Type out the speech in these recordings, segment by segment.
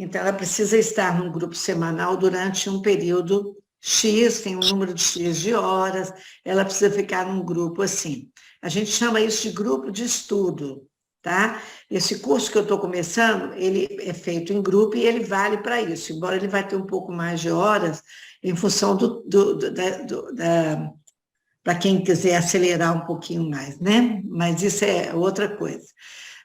Então, ela precisa estar num grupo semanal durante um período X, tem um número de X de horas, ela precisa ficar num grupo assim. A gente chama isso de grupo de estudo, tá? Esse curso que eu estou começando, ele é feito em grupo e ele vale para isso, embora ele vai ter um pouco mais de horas, em função para quem quiser acelerar um pouquinho mais, né? Mas isso é outra coisa.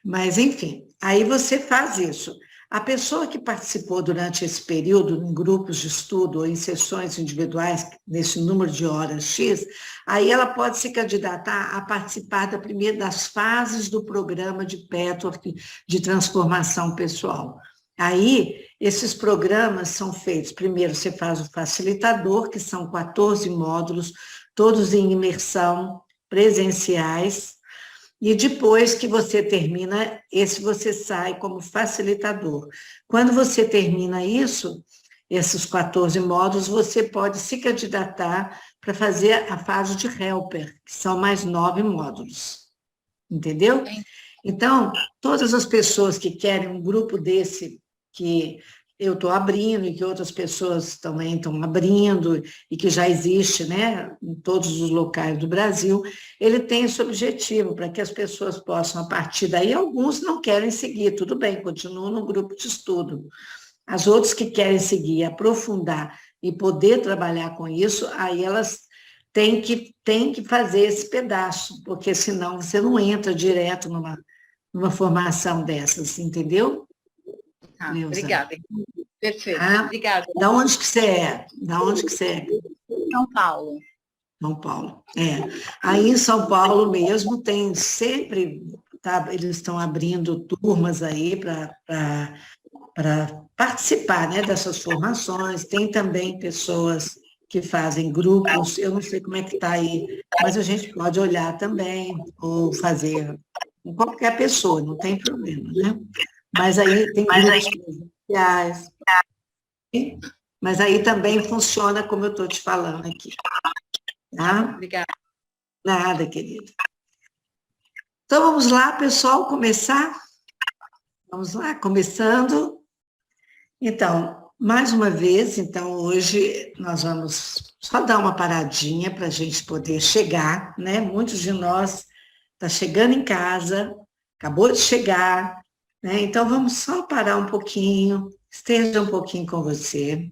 Mas, enfim, aí você faz isso. A pessoa que participou durante esse período, em grupos de estudo ou em sessões individuais, nesse número de horas X, aí ela pode se candidatar a participar da primeira das fases do programa de Petworth de transformação pessoal. Aí, esses programas são feitos, primeiro você faz o facilitador, que são 14 módulos, todos em imersão, presenciais, e depois que você termina, esse você sai como facilitador. Quando você termina isso, esses 14 módulos, você pode se candidatar para fazer a fase de helper, que são mais 9 módulos. Entendeu? Então, todas as pessoas que querem um grupo desse, que eu estou abrindo e que outras pessoas também estão abrindo e que já existe, né, em todos os locais do Brasil, ele tem esse objetivo, para que as pessoas possam, a partir daí, alguns não querem seguir, tudo bem, continuam no grupo de estudo. As outras que querem seguir, aprofundar e poder trabalhar com isso, aí elas têm que fazer esse pedaço, porque senão você não entra direto numa formação dessas, entendeu? Obrigada. Perfeito. Obrigada. Da onde que você é? Da onde que você é? São Paulo. São Paulo. Aí em São Paulo mesmo tem sempre, tá, eles estão abrindo turmas aí para participar, né, dessas formações. Tem também pessoas que fazem grupos, eu não sei como é que está aí, mas a gente pode olhar também, ou fazer com qualquer pessoa, não tem problema, né? Mas aí tem grupos presenciais, mas aí também funciona como eu estou te falando aqui. Tá? Obrigada. Nada, querida. Então, vamos lá, pessoal, começar? Vamos lá, começando. Então, mais uma vez, então, hoje nós vamos só dar uma paradinha para a gente poder chegar, né? Muitos de nós estão chegando em casa, acabou de chegar, né? Então, vamos só parar um pouquinho, esteja um pouquinho com você.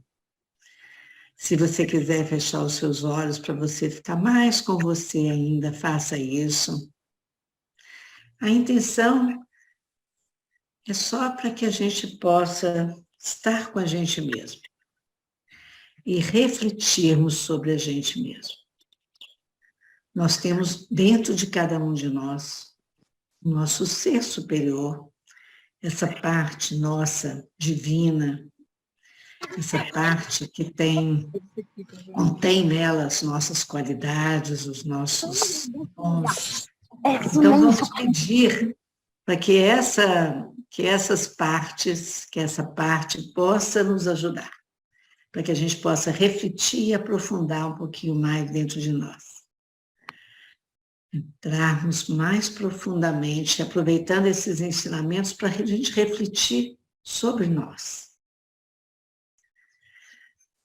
Se você quiser fechar os seus olhos para você ficar mais com você ainda, faça isso. A intenção é só para que a gente possa estar com a gente mesmo e refletirmos sobre a gente mesmo. Nós temos dentro de cada um de nós o nosso ser superior, essa parte nossa divina, essa parte que contém nela as nossas qualidades, os nossos dons. Então, vamos pedir para que essa parte possa nos ajudar, para que a gente possa refletir e aprofundar um pouquinho mais dentro de nós. Entrarmos mais profundamente, aproveitando esses ensinamentos para a gente refletir sobre nós.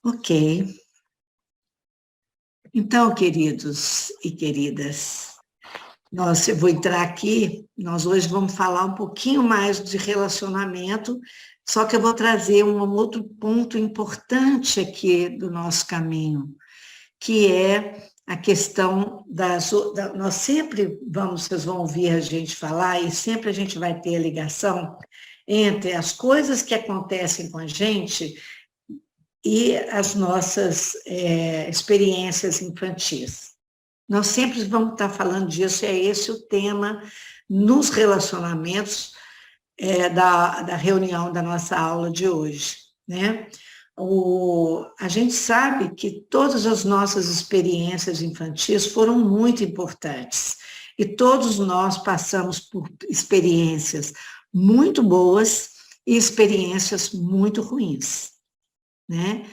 Ok. Então, queridos e queridas, eu vou entrar aqui, nós hoje vamos falar um pouquinho mais de relacionamento, só que eu vou trazer um outro ponto importante aqui do nosso caminho, que é a questão nós sempre vocês vão ouvir a gente falar, e sempre a gente vai ter a ligação entre as coisas que acontecem com a gente e as nossas experiências infantis. Nós sempre vamos estar falando disso, é esse o tema nos relacionamentos da reunião da nossa aula de hoje, né? A gente sabe que todas as nossas experiências infantis foram muito importantes e todos nós passamos por experiências muito boas e experiências muito ruins, né?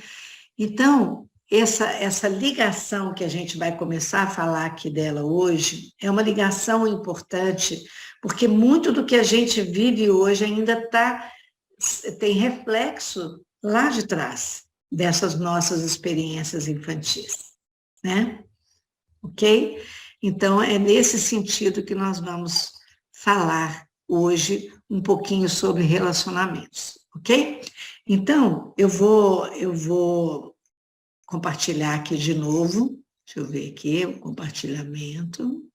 Então, essa ligação que a gente vai começar a falar aqui dela hoje é uma ligação importante, porque muito do que a gente vive hoje ainda está tem reflexo lá de trás dessas nossas experiências infantis, né? Ok? Então, é nesse sentido que nós vamos falar hoje um pouquinho sobre relacionamentos, ok? Então, eu vou compartilhar aqui de novo. Deixa eu ver aqui o compartilhamento.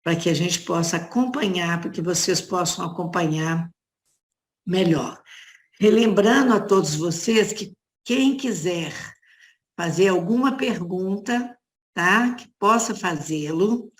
Para que a gente possa acompanhar, para que vocês possam acompanhar melhor. Relembrando a todos vocês que quem quiser fazer alguma pergunta, tá? Que possa fazê-lo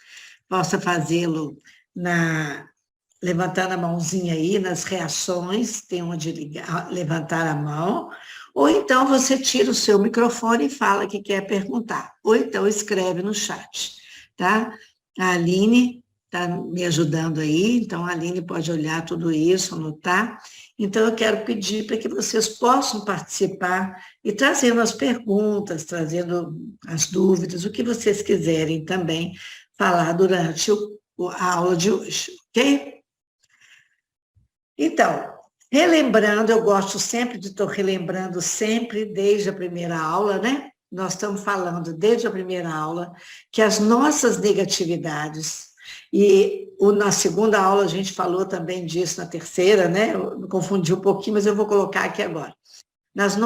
levantando a mãozinha aí nas reações, tem onde levantar a mão, ou então você tira o seu microfone e fala que quer perguntar, ou então escreve no chat, tá? A Aline está me ajudando aí, então a Aline pode olhar tudo isso, anotar. Então eu quero pedir para que vocês possam participar e trazendo as perguntas, trazendo as dúvidas, o que vocês quiserem também falar durante a aula de hoje, ok? Então, relembrando, eu gosto sempre de estar relembrando sempre, desde a primeira aula, né? Nós estamos falando desde a primeira aula que as nossas negatividades, e na segunda aula a gente falou também disso na terceira, né? Eu me confundi um pouquinho, mas eu vou colocar aqui agora. Que as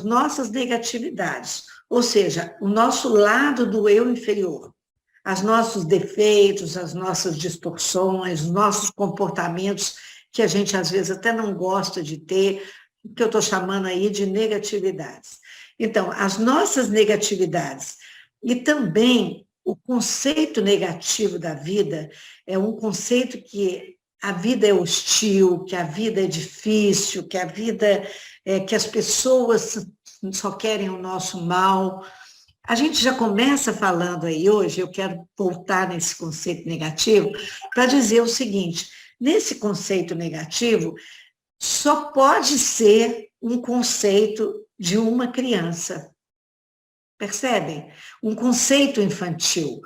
nossas negatividades, ou seja, o nosso lado do eu inferior, os nossos defeitos, as nossas distorções, os nossos comportamentos que a gente às vezes até não gosta de ter, que eu estou chamando aí de negatividades. Então, as nossas negatividades e também o conceito negativo da vida é um conceito que a vida é hostil, que a vida é difícil, que a vida que as pessoas só querem o nosso mal. A gente já começa falando aí hoje, eu quero voltar nesse conceito negativo, para dizer o seguinte, nesse conceito negativo, só pode ser um conceito de uma criança. Percebem? Um conceito infantil.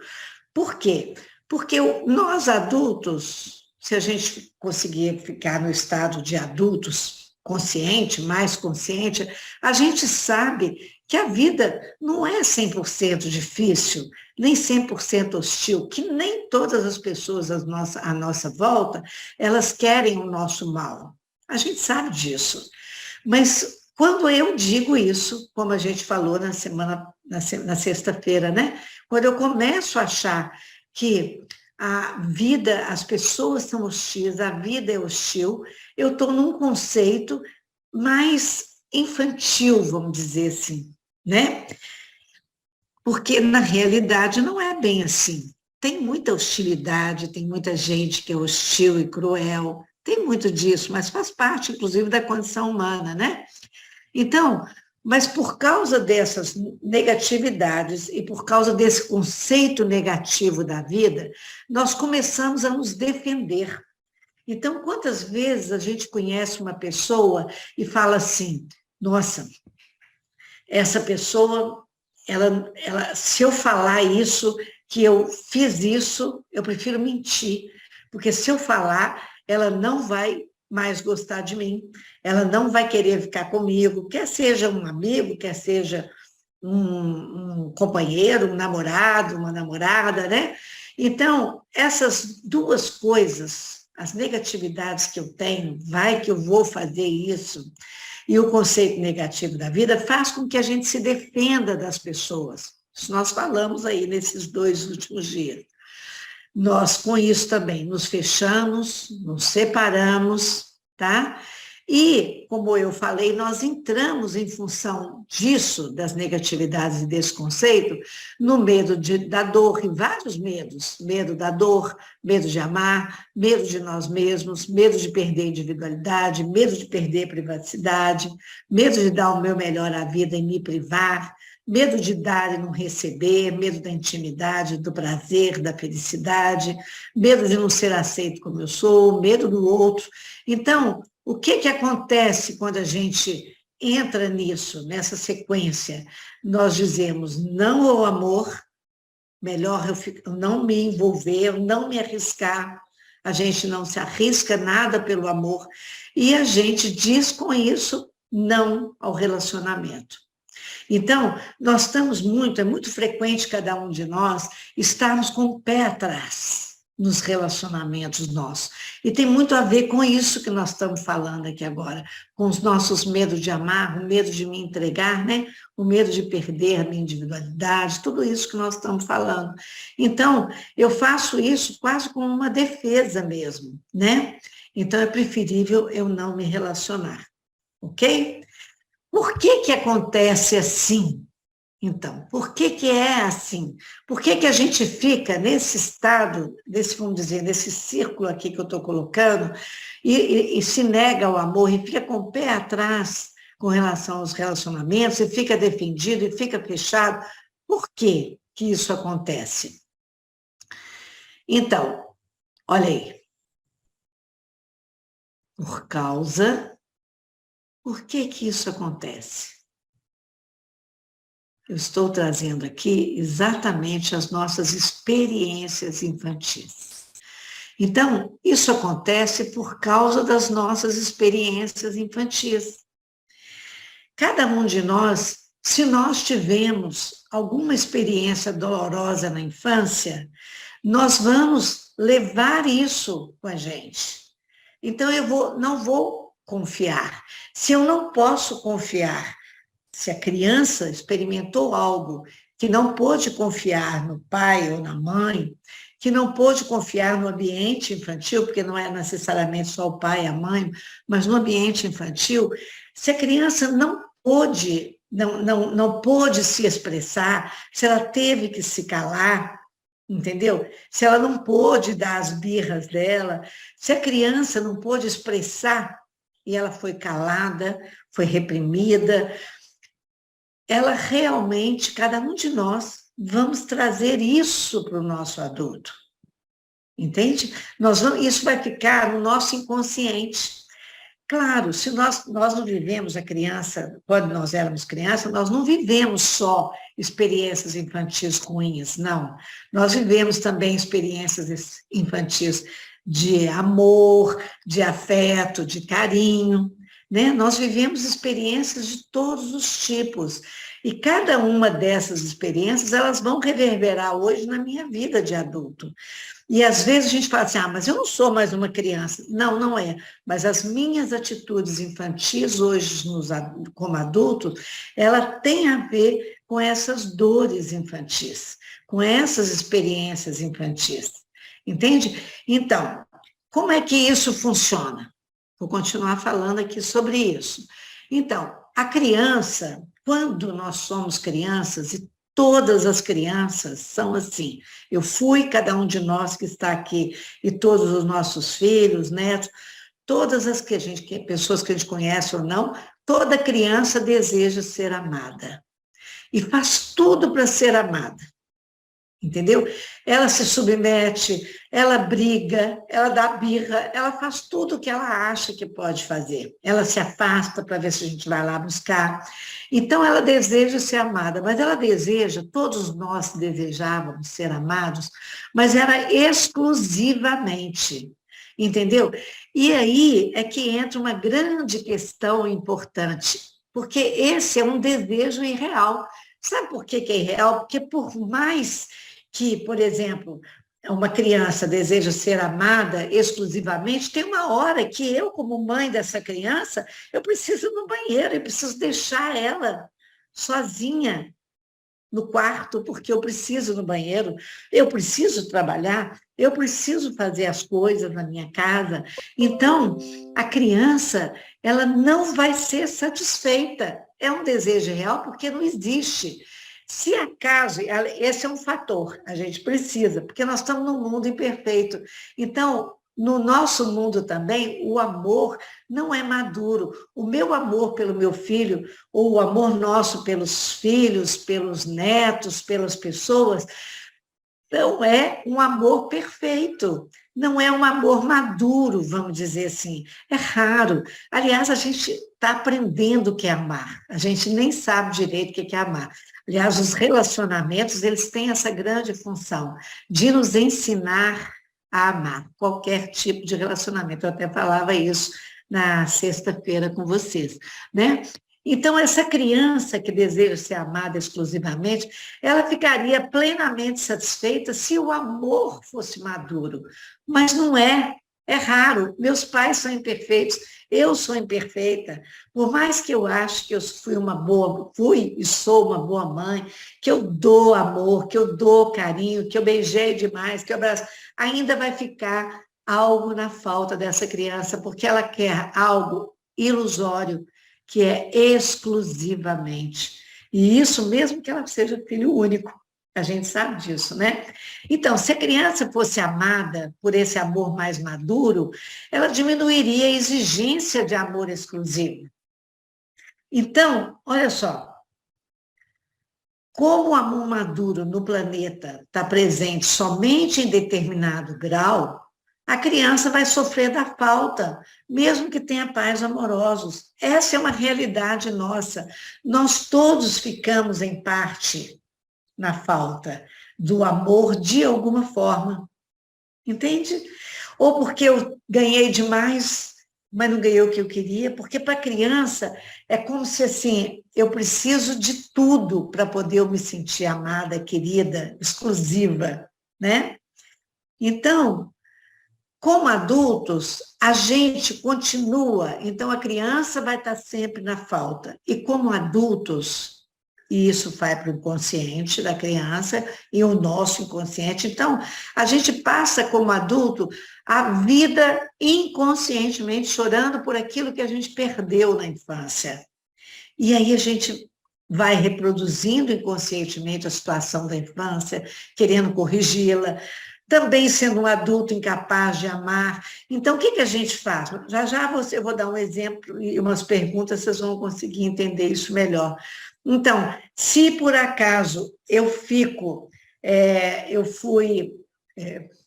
Por quê? Porque nós adultos, se a gente conseguir ficar no estado de adultos consciente, mais consciente, a gente sabe que a vida não é 100% difícil, nem 100% hostil, que nem todas as pessoas à nossa volta, elas querem o nosso mal. A gente sabe disso. Mas quando eu digo isso, como a gente falou na sexta-feira, né? Quando eu começo a achar que a vida, as pessoas são hostis, a vida é hostil, eu estou num conceito mais infantil, vamos dizer assim, né? Porque, na realidade, não é bem assim. Tem muita hostilidade, tem muita gente que é hostil e cruel, tem muito disso, mas faz parte, inclusive, da condição humana, né? Então, mas por causa dessas negatividades e por causa desse conceito negativo da vida, nós começamos a nos defender. Então, quantas vezes a gente conhece uma pessoa e fala assim, nossa, essa pessoa, se eu falar isso, que eu fiz isso, eu prefiro mentir, porque se eu falar, ela não vai mais gostar de mim, ela não vai querer ficar comigo, quer seja um amigo, quer seja um companheiro, um namorado, uma namorada, né? Então, essas duas coisas, as negatividades que eu tenho, vai que eu vou fazer isso, e o conceito negativo da vida faz com que a gente se defenda das pessoas. Isso nós falamos aí nesses 2 últimos dias. Nós, com isso também, nos fechamos, nos separamos, tá? E, como eu falei, nós entramos em função disso, das negatividades e desse conceito, no medo da dor, em vários medos. Medo da dor, medo de amar, medo de nós mesmos, medo de perder individualidade, medo de perder privacidade, medo de dar o meu melhor à vida e me privar, medo de dar e não receber, medo da intimidade, do prazer, da felicidade, medo de não ser aceito como eu sou, medo do outro. Então, o que acontece quando a gente entra nisso, nessa sequência? Nós dizemos não ao amor, melhor eu não me envolver, não me arriscar a gente não se arrisca nada pelo amor, e a gente diz com isso não ao relacionamento. Então, nós estamos é muito frequente cada um de nós estarmos com o pé atrás nos relacionamentos nossos. E tem muito a ver com isso que nós estamos falando aqui agora, com os nossos medos de amar, o medo de me entregar, né? O medo de perder a minha individualidade, tudo isso que nós estamos falando. Então, eu faço isso quase como uma defesa mesmo, né? Então, é preferível eu não me relacionar, ok? Por que acontece assim? Então, por que é assim? Por que a gente fica nesse estado, vamos dizer, nesse círculo aqui que eu estou colocando, e se nega ao amor, e fica com o pé atrás com relação aos relacionamentos, e fica defendido, e fica fechado? Por que isso acontece? Então, olha aí. Por que isso acontece? Eu estou trazendo aqui exatamente as nossas experiências infantis. Então, isso acontece por causa das nossas experiências infantis. Cada um de nós, se nós tivemos alguma experiência dolorosa na infância, nós vamos levar isso com a gente. Então, não vou confiar. Se eu não posso confiar, se a criança experimentou algo que não pôde confiar no pai ou na mãe, que não pôde confiar no ambiente infantil, porque não é necessariamente só o pai e a mãe, mas no ambiente infantil, se a criança não pôde se expressar, se ela teve que se calar, entendeu? Se ela não pôde dar as birras dela, se a criança não pôde expressar e ela foi calada, foi reprimida, ela realmente, cada um de nós, vamos trazer isso para o nosso adulto. Entende? Isso vai ficar no nosso inconsciente. Claro, se nós não vivemos a criança, quando nós éramos crianças, nós não vivemos só experiências infantis ruins, não. Nós vivemos também experiências infantis de amor, de afeto, de carinho, né? Nós vivemos experiências de todos os tipos. E cada uma dessas experiências, elas vão reverberar hoje na minha vida de adulto. E às vezes a gente fala assim, mas eu não sou mais uma criança. Não, não é. Mas as minhas atitudes infantis hoje, como adulto, ela tem a ver com essas dores infantis, com essas experiências infantis. Entende? Então, como é que isso funciona? Vou continuar falando aqui sobre isso. Então, a criança, quando nós somos crianças, e todas as crianças são assim, cada um de nós que está aqui, e todos os nossos filhos, netos, todas as pessoas que a gente conhece ou não, toda criança deseja ser amada. E faz tudo para ser amada. Entendeu? Ela se submete, ela briga, ela dá birra, ela faz tudo o que ela acha que pode fazer. Ela se afasta para ver se a gente vai lá buscar. Então, ela deseja ser amada, mas ela deseja, todos nós desejávamos ser amados, mas era exclusivamente, entendeu? E aí é que entra uma grande questão importante, porque esse é um desejo irreal. Sabe por que é irreal? Porque por mais que, por exemplo, uma criança deseja ser amada exclusivamente, tem uma hora que eu, como mãe dessa criança, eu preciso ir no banheiro, eu preciso deixar ela sozinha no quarto, porque eu preciso ir no banheiro, eu preciso trabalhar, eu preciso fazer as coisas na minha casa. Então, a criança, ela não vai ser satisfeita. É um desejo real porque não existe. Se acaso, esse é um fator, a gente precisa, porque nós estamos num mundo imperfeito. Então, no nosso mundo também, o amor não é maduro. O meu amor pelo meu filho, ou o amor nosso pelos filhos, pelos netos, pelas pessoas, não é um amor perfeito. Não é um amor maduro, vamos dizer assim. É raro. Aliás, a gente está aprendendo o que é amar. A gente nem sabe direito o que é amar. Aliás, os relacionamentos, eles têm essa grande função de nos ensinar a amar qualquer tipo de relacionamento. Eu até falava isso na sexta-feira com vocês, né? Então, essa criança que deseja ser amada exclusivamente, ela ficaria plenamente satisfeita se o amor fosse maduro. Mas não é, é raro. Meus pais são imperfeitos, eu sou imperfeita. Por mais que eu ache que eu fui e sou uma boa mãe, que eu dou amor, que eu dou carinho, que eu beijei demais, que eu abraço, ainda vai ficar algo na falta dessa criança, porque ela quer algo ilusório, que é exclusivamente. E isso mesmo que ela seja filho único. A gente sabe disso, né? Então, se a criança fosse amada por esse amor mais maduro, ela diminuiria a exigência de amor exclusivo. Então, olha só, como o amor maduro no planeta está presente somente em determinado grau, a criança vai sofrer da falta, mesmo que tenha pais amorosos. Essa é uma realidade nossa. Nós todos ficamos, em parte, na falta do amor de alguma forma. Entende? Ou porque eu ganhei demais, mas não ganhei o que eu queria, porque para a criança é como se assim, eu preciso de tudo para poder eu me sentir amada, querida, exclusiva, né? Então, como adultos, a gente continua, então a criança vai estar sempre na falta. E como adultos, e isso vai para o inconsciente da criança e o nosso inconsciente. Então, a gente passa como adulto a vida inconscientemente chorando por aquilo que a gente perdeu na infância. E aí a gente vai reproduzindo inconscientemente a situação da infância, querendo corrigi-la, também sendo um adulto incapaz de amar. Então, o que a gente faz? Já eu vou dar um exemplo e umas perguntas, vocês vão conseguir entender isso melhor. Então, se por acaso eu fui,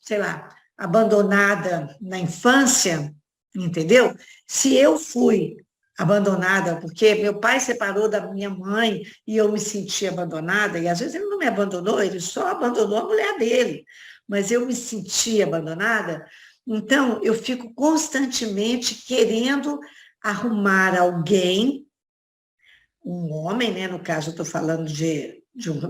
sei lá, abandonada na infância, entendeu? Se eu fui abandonada, porque meu pai separou da minha mãe e eu me senti abandonada, e às vezes ele não me abandonou, ele só abandonou a mulher dele, mas eu me senti abandonada, então eu fico constantemente querendo arrumar alguém, um homem, né? No caso eu estou falando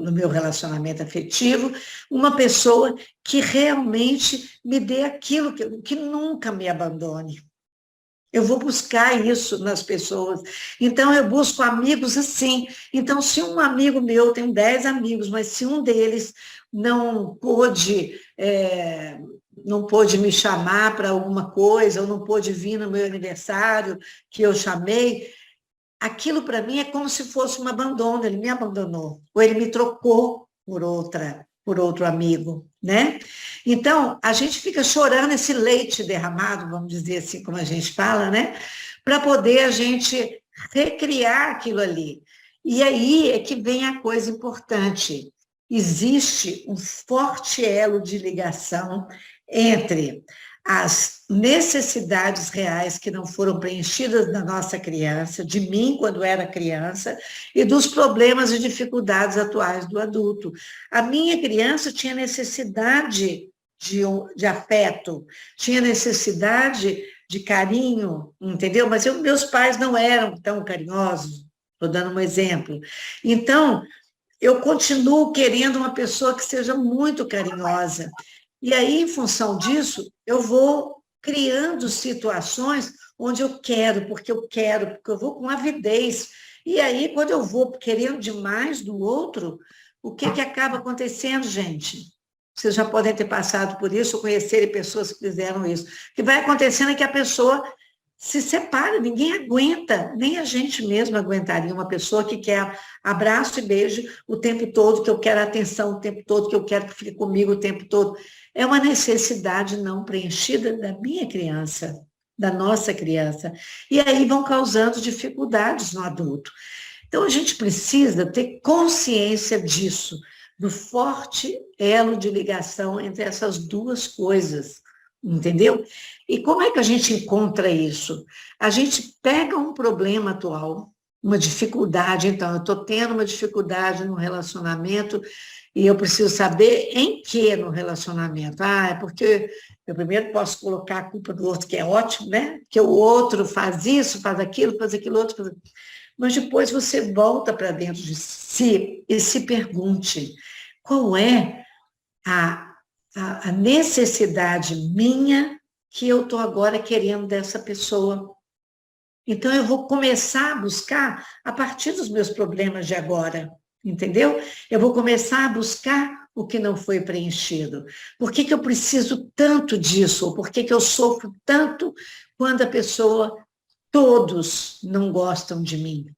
no meu relacionamento afetivo, uma pessoa que realmente me dê aquilo, que nunca me abandone. Eu vou buscar isso nas pessoas. Então, eu busco amigos assim. Então, se um amigo meu, tem 10 amigos, mas se um deles não pôde me chamar para alguma coisa, ou não pôde vir no meu aniversário, que eu chamei, aquilo para mim é como se fosse um abandono, ele me abandonou, ou ele me trocou por outro amigo, né? Então, a gente fica chorando esse leite derramado, vamos dizer assim, como a gente fala, né? Para poder a gente recriar aquilo ali. E aí é que vem a coisa importante. Existe um forte elo de ligação entre as necessidades reais que não foram preenchidas na nossa criança, de mim quando era criança, e dos problemas e dificuldades atuais do adulto. A minha criança tinha necessidade de afeto, tinha necessidade de carinho, entendeu? Mas meus pais não eram tão carinhosos, estou dando um exemplo. Então, eu continuo querendo uma pessoa que seja muito carinhosa. E aí, em função disso, eu vou criando situações onde eu quero, porque eu vou com avidez. E aí, quando eu vou querendo demais do outro, o que acaba acontecendo, gente? Vocês já podem ter passado por isso, ou conhecerem pessoas que fizeram isso. O que vai acontecendo é que a pessoa se separa, ninguém aguenta, nem a gente mesmo aguentaria uma pessoa que quer abraço e beijo o tempo todo, que eu quero atenção o tempo todo, que eu quero que fique comigo o tempo todo. É uma necessidade não preenchida da minha criança, da nossa criança. E aí vão causando dificuldades no adulto. Então, a gente precisa ter consciência disso, do forte elo de ligação entre essas duas coisas, entendeu? E como é que a gente encontra isso? A gente pega um problema atual, uma dificuldade, então, eu estou tendo uma dificuldade no relacionamento e eu preciso saber em que no relacionamento. Ah, é porque Eu primeiro posso colocar a culpa do outro, que é ótimo, né? Que o outro faz isso, faz aquilo outro. Faz... Mas depois você volta para dentro de si e se pergunte qual é a necessidade minha que eu estou agora querendo dessa pessoa. Então, eu vou começar a buscar a partir dos meus problemas de agora, entendeu? Eu vou começar a buscar o que não foi preenchido. Por que eu preciso tanto disso? Ou por que eu sofro tanto quando a pessoa, todos não gostam de mim?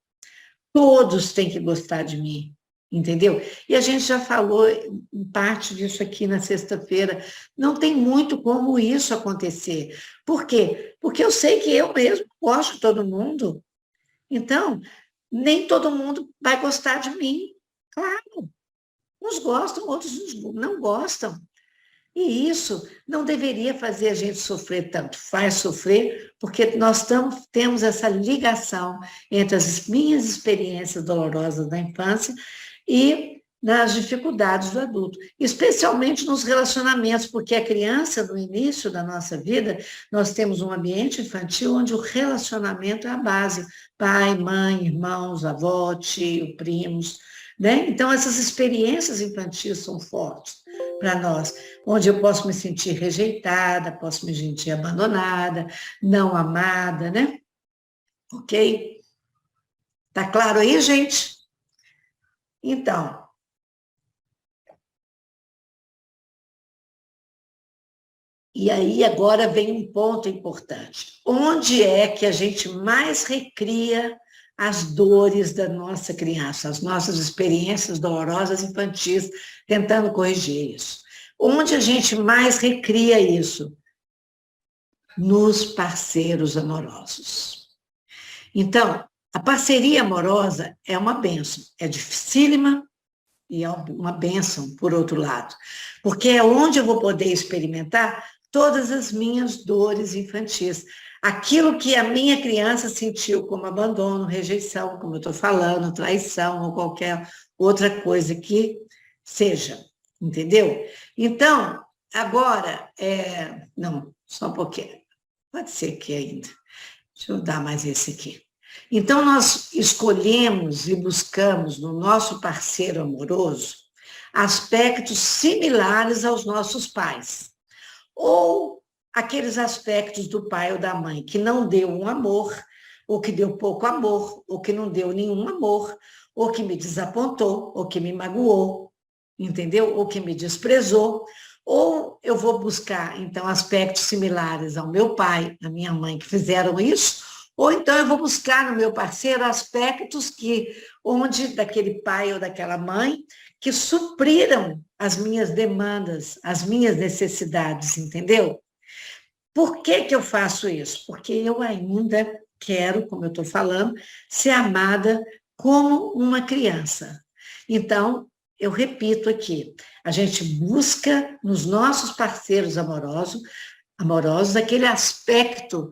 Todos têm que gostar de mim, entendeu? E a gente já falou em parte disso aqui na sexta-feira. Não tem muito como isso acontecer. Por quê? Porque eu sei que eu mesmo gosto de todo mundo. Então, nem todo mundo vai gostar de mim. Claro, uns gostam, outros não gostam. E isso não deveria fazer a gente sofrer tanto. Faz sofrer porque nós temos essa ligação entre as minhas experiências dolorosas da infância e nas dificuldades do adulto, especialmente nos relacionamentos, porque a criança, no início da nossa vida, nós temos um ambiente infantil onde o relacionamento é a base, pai, mãe, irmãos, avó, tio, primos, né? Então, essas experiências infantis são fortes para nós, onde eu posso me sentir rejeitada, posso me sentir abandonada, não amada, né? Ok? Tá claro aí, gente? Então, e aí agora vem um ponto importante. Onde é que a gente mais recria as dores da nossa criança, as nossas experiências dolorosas infantis, tentando corrigir isso? Onde a gente mais recria isso? Nos parceiros amorosos. Então, a parceria amorosa é uma bênção, é dificílima e é uma bênção, por outro lado, porque é onde eu vou poder experimentar todas as minhas dores infantis. Aquilo que a minha criança sentiu como abandono, rejeição, como eu estou falando, traição ou qualquer outra coisa que seja, entendeu? Então, agora, não, só um pouquinho, pode ser que ainda, deixa eu dar mais esse aqui. Então, nós escolhemos e buscamos no nosso parceiro amoroso aspectos similares aos nossos pais, ou aqueles aspectos do pai ou da mãe que não deu um amor, ou que deu pouco amor, ou que não deu nenhum amor, ou que me desapontou, ou que me magoou, entendeu? Ou que me desprezou. Ou eu vou buscar, então, aspectos similares ao meu pai, à minha mãe, que fizeram isso, ou então eu vou buscar no meu parceiro aspectos onde daquele pai ou daquela mãe que supriram as minhas demandas, as minhas necessidades, entendeu? Por que eu faço isso? Porque eu ainda quero, como eu estou falando, ser amada como uma criança. Então, eu repito aqui, a gente busca nos nossos parceiros amorosos aquele aspecto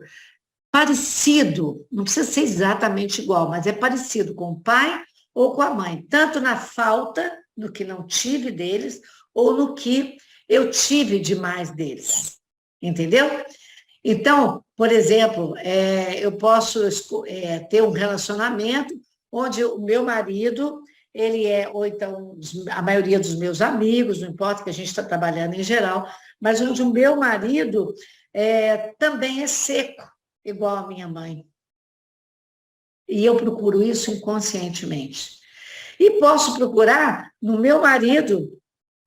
parecido, não precisa ser exatamente igual, mas é parecido com o pai ou com a mãe, tanto na falta do que não tive deles, ou no que eu tive demais deles, entendeu? Então, por exemplo, eu posso ter um relacionamento onde o meu marido, ou então a maioria dos meus amigos, não importa que a gente está trabalhando em geral, mas onde o meu marido também é seco, igual a minha mãe. E eu procuro isso inconscientemente. E posso procurar no meu marido,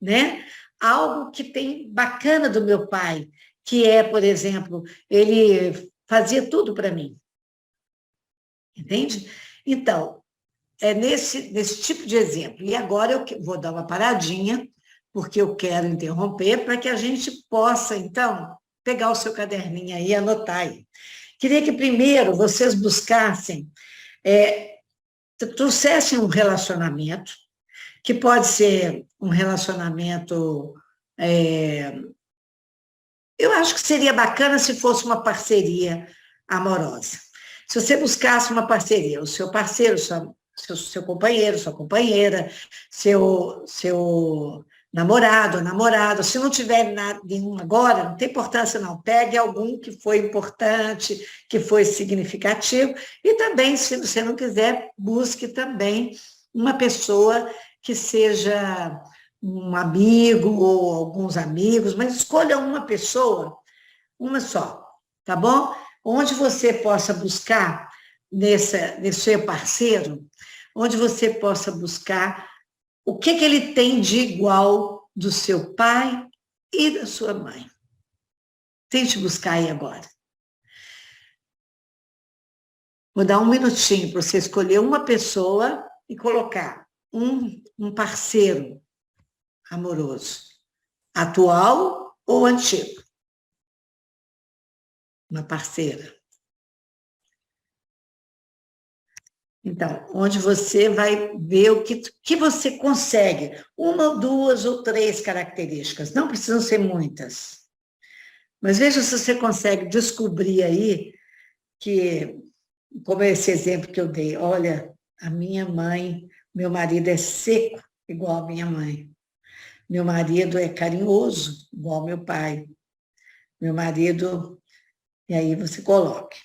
né, algo que tem bacana do meu pai, que por exemplo, ele fazia tudo para mim. Entende? Então, é nesse tipo de exemplo. E agora eu vou dar uma paradinha, porque eu quero interromper, para que a gente possa, então, pegar o seu caderninho aí e anotar aí. Queria que primeiro vocês buscassem, trouxessem um relacionamento, que pode ser um relacionamento, eu acho que seria bacana se fosse uma parceria amorosa. Se você buscasse uma parceria, o seu parceiro, seu companheiro, sua companheira, seu namorado, namorada. Se não tiver nenhum agora, não tem importância não. Pegue algum que foi importante, que foi significativo. E também, se você não quiser, busque também uma pessoa que seja um amigo ou alguns amigos, mas escolha uma pessoa, uma só, tá bom? Onde você possa buscar nesse seu parceiro, onde você possa buscar o que ele tem de igual do seu pai e da sua mãe. Tente buscar aí agora. Vou dar um minutinho para você escolher uma pessoa e colocar um parceiro amoroso, atual ou antigo. Uma parceira. Então, onde você vai ver o que você consegue. Uma, duas ou três características. Não precisam ser muitas. Mas veja se você consegue descobrir aí que, como esse exemplo que eu dei, olha, a minha mãe, meu marido é seco, igual a minha mãe. Meu marido é carinhoso, igual ao meu pai. Meu marido... E aí você coloque.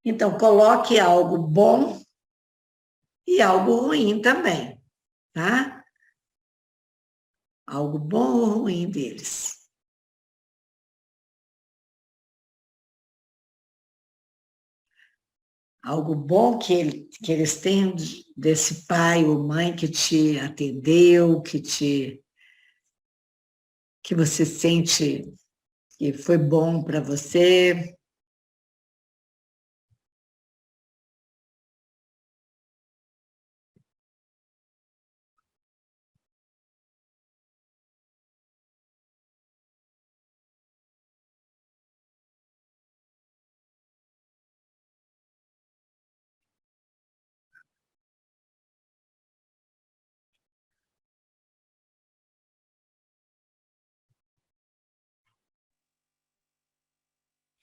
Então, coloque algo bom e algo ruim também, tá? Algo bom ou ruim deles. Algo bom que eles têm desse pai ou mãe que te atendeu, que você sente que foi bom para você.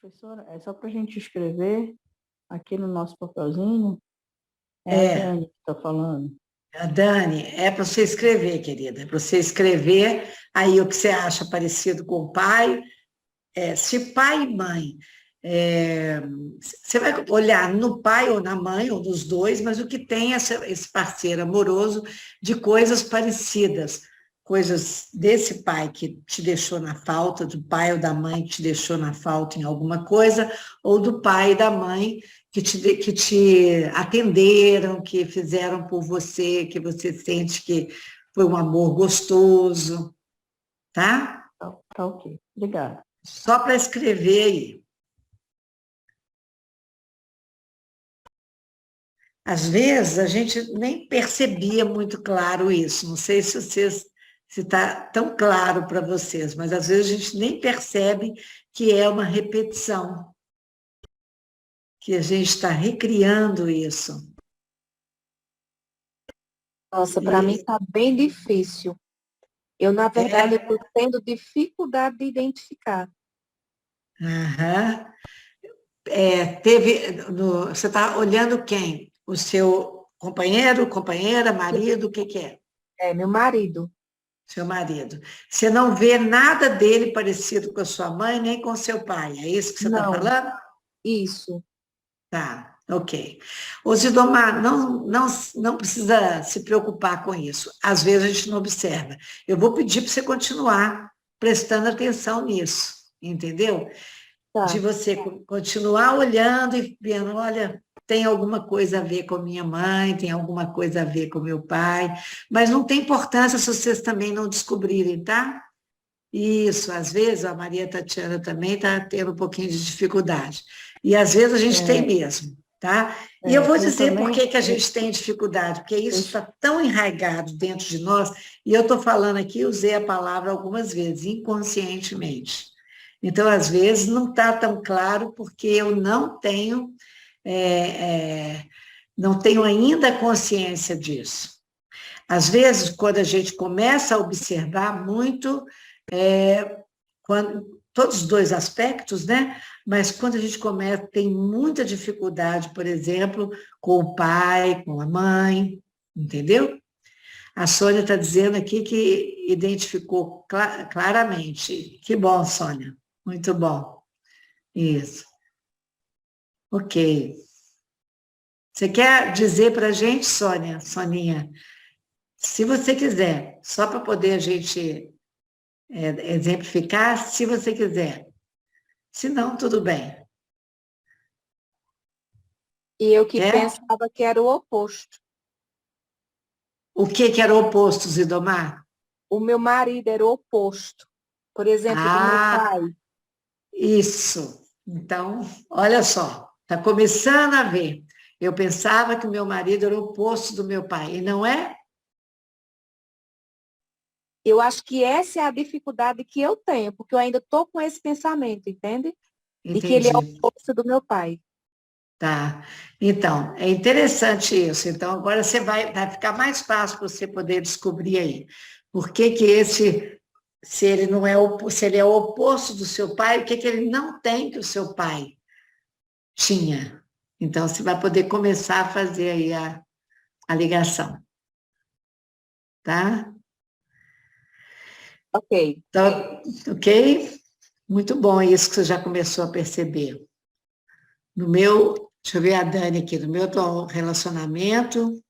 Professora, é só para a gente escrever aqui no nosso papelzinho. É. A Dani que está falando. A Dani, é para você escrever, querida. É para você escrever aí o que você acha parecido com o pai. Se pai e mãe, você vai olhar no pai ou na mãe, ou nos dois, mas o que tem esse parceiro amoroso de coisas parecidas, coisas desse pai que te deixou na falta, do pai ou da mãe que te deixou na falta em alguma coisa, ou do pai e da mãe que te atenderam, que fizeram por você, que você sente que foi um amor gostoso, tá? Tá ok. Obrigada. Só para escrever aí. Às vezes, a gente nem percebia muito claro isso. Não sei se está tão claro para vocês, mas às vezes a gente nem percebe que é uma repetição, que a gente está recriando isso. Nossa, para mim está bem difícil. Eu, na verdade, estou tendo dificuldade de identificar. Aham. Você está olhando quem? O seu companheiro, companheira, marido, o que é? É, meu marido. Seu marido. Você não vê nada dele parecido com a sua mãe, nem com seu pai. É isso que você está falando? Isso. Tá, ok. Ô, Zidomar, não precisa se preocupar com isso. Às vezes a gente não observa. Eu vou pedir para você continuar prestando atenção nisso, entendeu? Tá. De você continuar olhando e vendo, olha, tem alguma coisa a ver com minha mãe, tem alguma coisa a ver com meu pai, mas não tem importância se vocês também não descobrirem, tá? Isso, às vezes a Maria Tatiana também está tendo um pouquinho de dificuldade. E às vezes a gente tem mesmo, tá? E eu vou dizer por que a gente tem dificuldade, porque isso está tão enraizado dentro de nós, e eu estou falando aqui, usei a palavra algumas vezes, inconscientemente. Então, às vezes, não está tão claro, porque eu não tenho ainda consciência disso. Às vezes, quando a gente começa a observar muito, todos os dois aspectos, né? Mas quando a gente começa, tem muita dificuldade, por exemplo, com o pai, com a mãe, entendeu? A Sônia está dizendo aqui que identificou claramente. Que bom, Sônia. Muito bom. Isso. Ok. Você quer dizer para a gente, Sônia, Soninha, se você quiser, só para poder a gente exemplificar, se você quiser. Se não, tudo bem. E eu que pensava que era o oposto. O que era o oposto, Zidomar? O meu marido era o oposto. Por exemplo, do meu pai. Isso. Então, olha só, está começando a ver. Eu pensava que o meu marido era o oposto do meu pai, e não é? Eu acho que essa é a dificuldade que eu tenho, porque eu ainda estou com esse pensamento, entende? Entendi. De que ele é o oposto do meu pai. Tá. Então, é interessante isso. Então, agora vai ficar mais fácil para você poder descobrir aí. Por que esse, se ele não é, se ele é o oposto do seu pai, o que ele não tem que o seu pai tinha? Então, você vai poder começar a fazer aí a ligação. Tá? Ok. Então, ok? Muito bom isso que você já começou a perceber. No meu, deixa eu ver a Dani aqui, no meu relacionamento,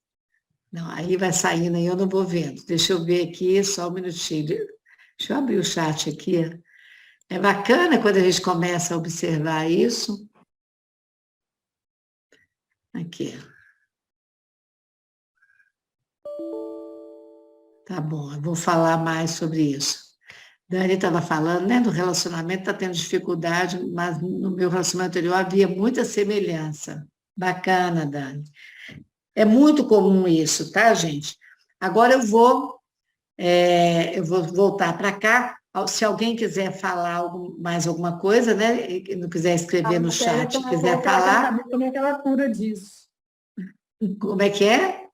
não, aí vai saindo, aí eu não vou vendo. Deixa eu ver aqui, só um minutinho. Deixa eu abrir o chat aqui. É bacana quando a gente começa a observar isso. Aqui. Tá bom, eu vou falar mais sobre isso. Dani estava falando, né, do relacionamento, está tendo dificuldade, mas no meu relacionamento anterior havia muita semelhança. Bacana, Dani. É muito comum isso, tá, gente? Agora eu vou voltar para cá. Se alguém quiser falar mais alguma coisa, né, e não quiser escrever no chat, quiser falar. Saber como é que ela cura disso. Como é que é?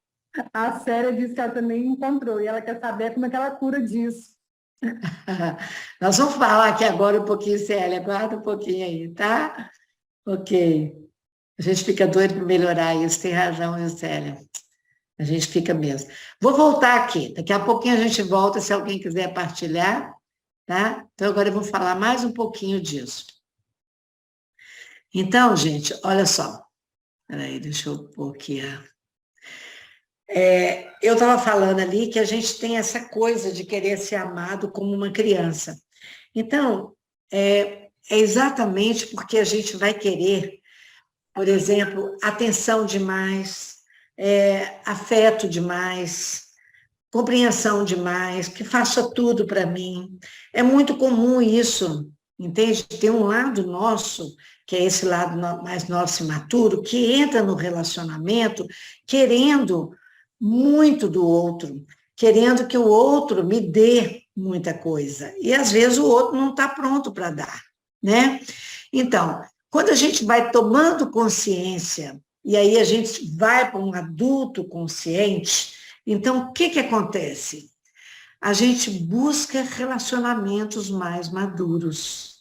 A Célia disse que ela também encontrou, e ela quer saber como é que ela cura disso. Nós vamos falar aqui agora um pouquinho, Célia, aguarda um pouquinho aí, tá? Ok. A gente fica doido para melhorar isso, tem razão, viu, Célia? A gente fica mesmo. Vou voltar aqui, daqui a pouquinho a gente volta, se alguém quiser partilhar, tá? Então, agora eu vou falar mais um pouquinho disso. Então, gente, olha só. Peraí, deixa eu pôr aqui. Eu estava falando ali que a gente tem essa coisa de querer ser amado como uma criança. Então, é exatamente porque a gente vai querer, por exemplo, atenção demais, afeto demais, compreensão demais, que faça tudo para mim. É muito comum isso, entende? Tem um lado nosso, que é esse lado mais nosso imaturo, que entra no relacionamento querendo muito do outro, querendo que o outro me dê muita coisa. E, às vezes, o outro não está pronto para dar, né? Então, quando a gente vai tomando consciência, e aí a gente vai para um adulto consciente, então, o que acontece? A gente busca relacionamentos mais maduros.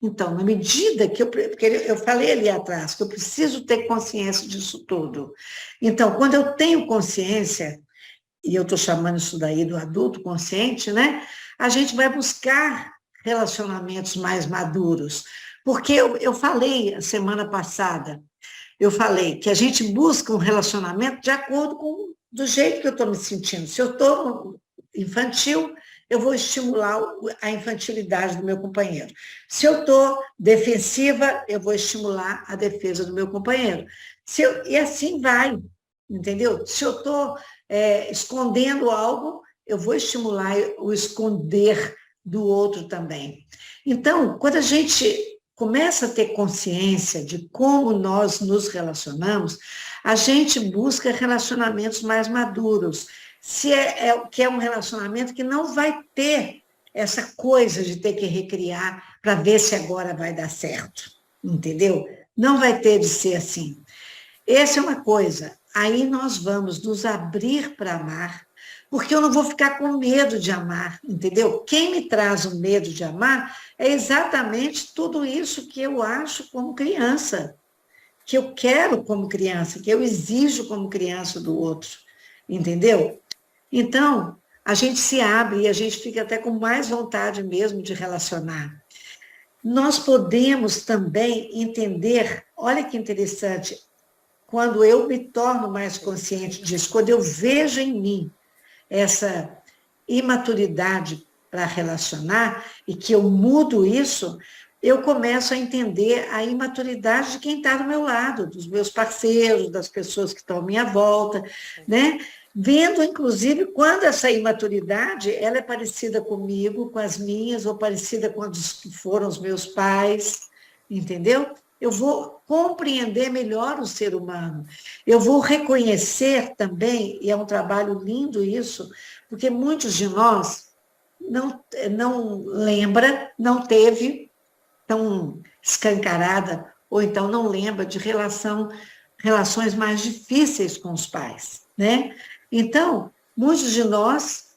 Então, na medida que porque eu falei ali atrás, que eu preciso ter consciência disso tudo. Então, quando eu tenho consciência, e eu estou chamando isso daí do adulto consciente, né? A gente vai buscar relacionamentos mais maduros. Porque eu falei a semana passada, eu falei que a gente busca um relacionamento de acordo com do jeito que eu estou me sentindo. Se eu estou infantil, eu vou estimular a infantilidade do meu companheiro. Se eu estou defensiva, eu vou estimular a defesa do meu companheiro. E assim vai, entendeu? Se eu estou escondendo algo, eu vou estimular o esconder do outro também. Então, quando a gente começa a ter consciência de como nós nos relacionamos, a gente busca relacionamentos mais maduros. Que é um relacionamento que não vai ter essa coisa de ter que recriar para ver se agora vai dar certo, entendeu? Não vai ter de ser assim. Essa é uma coisa. Aí nós vamos nos abrir para amar, porque eu não vou ficar com medo de amar, entendeu? Quem me traz o medo de amar é exatamente tudo isso que eu acho como criança, que eu quero como criança, que eu exijo como criança do outro, entendeu? Então, a gente se abre e a gente fica até com mais vontade mesmo de relacionar. Nós podemos também entender, olha que interessante, quando eu me torno mais consciente disso, quando eu vejo em mim essa imaturidade para relacionar e que eu mudo isso, eu começo a entender a imaturidade de quem está do meu lado, dos meus parceiros, das pessoas que estão à minha volta, né? Vendo, inclusive, quando essa imaturidade ela é parecida comigo, com as minhas, ou parecida com as que foram os meus pais, entendeu? Eu vou compreender melhor o ser humano. Eu vou reconhecer também, e é um trabalho lindo isso, porque muitos de nós não lembra, não teve tão escancarada, ou então não lembra de relações mais difíceis com os pais, né? Então, muitos de nós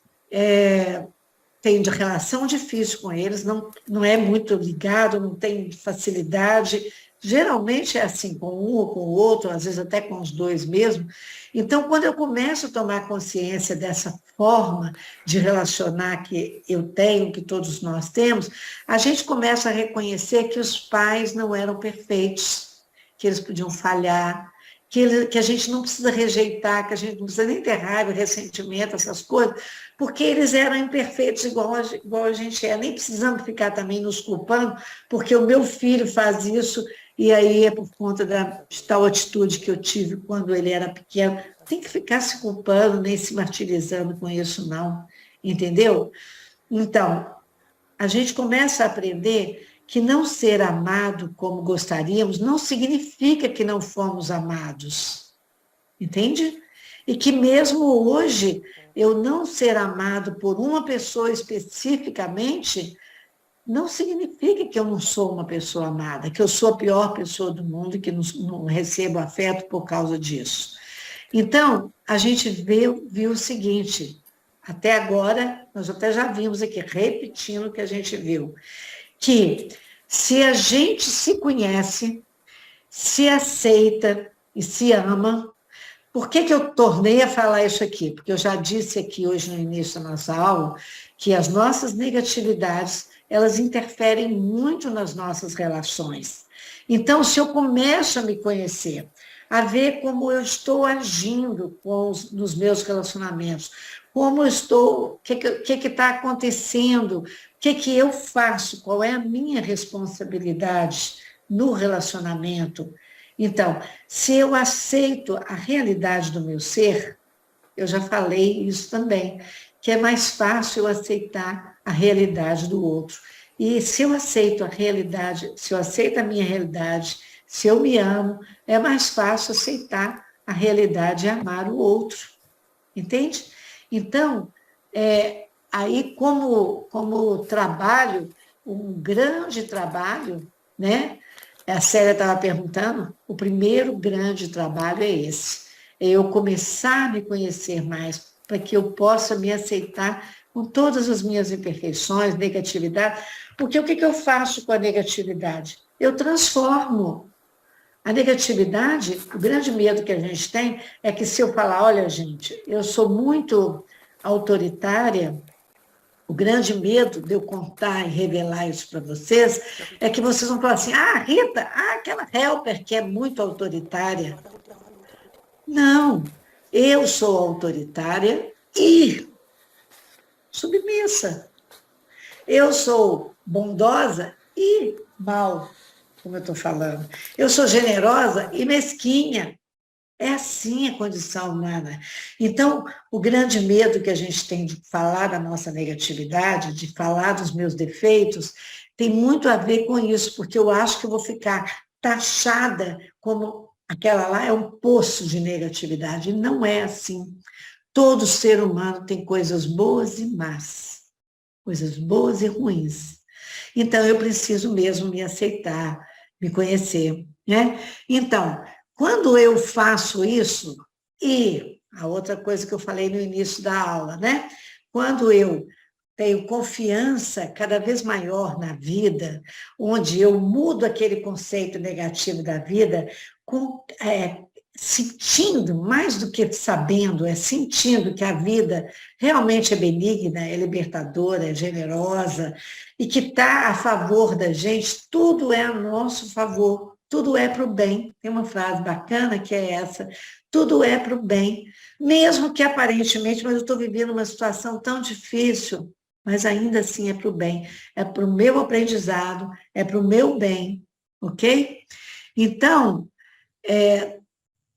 têm de relação difícil com eles, não é muito ligado, não tem facilidade. Geralmente é assim, com um ou com o outro, às vezes até com os dois mesmo. Então, quando eu começo a tomar consciência dessa forma de relacionar que eu tenho, que todos nós temos, a gente começa a reconhecer que os pais não eram perfeitos, que eles podiam falhar, que a gente não precisa rejeitar, que a gente não precisa nem ter raiva, ressentimento, essas coisas, porque eles eram imperfeitos igual a gente é. Nem precisamos ficar também nos culpando, porque o meu filho faz isso, e aí é por conta de tal atitude que eu tive quando ele era pequeno. Tem que ficar se culpando, nem se martirizando com isso, não. Entendeu? Então, a gente começa a aprender que não ser amado como gostaríamos não significa que não fomos amados. Entende? E que mesmo hoje, eu não ser amado por uma pessoa especificamente não significa que eu não sou uma pessoa amada, que eu sou a pior pessoa do mundo e que não recebo afeto por causa disso. Então, a gente viu o seguinte, até agora, nós até já vimos aqui, repetindo o que a gente viu, que se a gente se conhece, se aceita e se ama, por que eu tornei a falar isso aqui? Porque eu já disse aqui hoje no início da nossa aula que as nossas negatividades, elas interferem muito nas nossas relações. Então, se eu começo a me conhecer, a ver como eu estou agindo nos meus relacionamentos, como eu estou, o que está acontecendo, o que eu faço, qual é a minha responsabilidade no relacionamento. Então, se eu aceito a realidade do meu ser, eu já falei isso também, que é mais fácil eu aceitar a realidade do outro. E se eu aceito a realidade, se eu aceito a minha realidade, se eu me amo, é mais fácil aceitar a realidade e amar o outro. Entende? Então, aí como trabalho, um grande trabalho, né? A Célia estava perguntando, o primeiro grande trabalho é esse, é eu começar a me conhecer mais, para que eu possa me aceitar com todas as minhas imperfeições, negatividade, porque o que eu faço com a negatividade? Eu transformo. A negatividade, o grande medo que a gente tem é que se eu falar, olha, gente, eu sou muito autoritária, o grande medo de eu contar e revelar isso para vocês é que vocês vão falar assim, Rita, aquela helper que é muito autoritária. Não, eu sou autoritária e submissa. Eu sou bondosa e mal, como eu estou falando. Eu sou generosa e mesquinha. É assim a condição humana. Então, o grande medo que a gente tem de falar da nossa negatividade, de falar dos meus defeitos, tem muito a ver com isso, porque eu acho que eu vou ficar taxada como aquela lá é um poço de negatividade. E não é assim. Todo ser humano tem coisas boas e más, coisas boas e ruins. Então, eu preciso mesmo me aceitar, me conhecer, né? Então, quando eu faço isso, e a outra coisa que eu falei no início da aula, né? Quando eu tenho confiança cada vez maior na vida, onde eu mudo aquele conceito negativo da vida, sentindo, mais do que sabendo, sentindo que a vida realmente é benigna, é libertadora, é generosa, e que está a favor da gente, tudo é a nosso favor, tudo é para o bem. Tem uma frase bacana que é essa, tudo é para o bem, mesmo que aparentemente, mas eu estou vivendo uma situação tão difícil, mas ainda assim é para o bem, é para o meu aprendizado, é para o meu bem, ok? Então,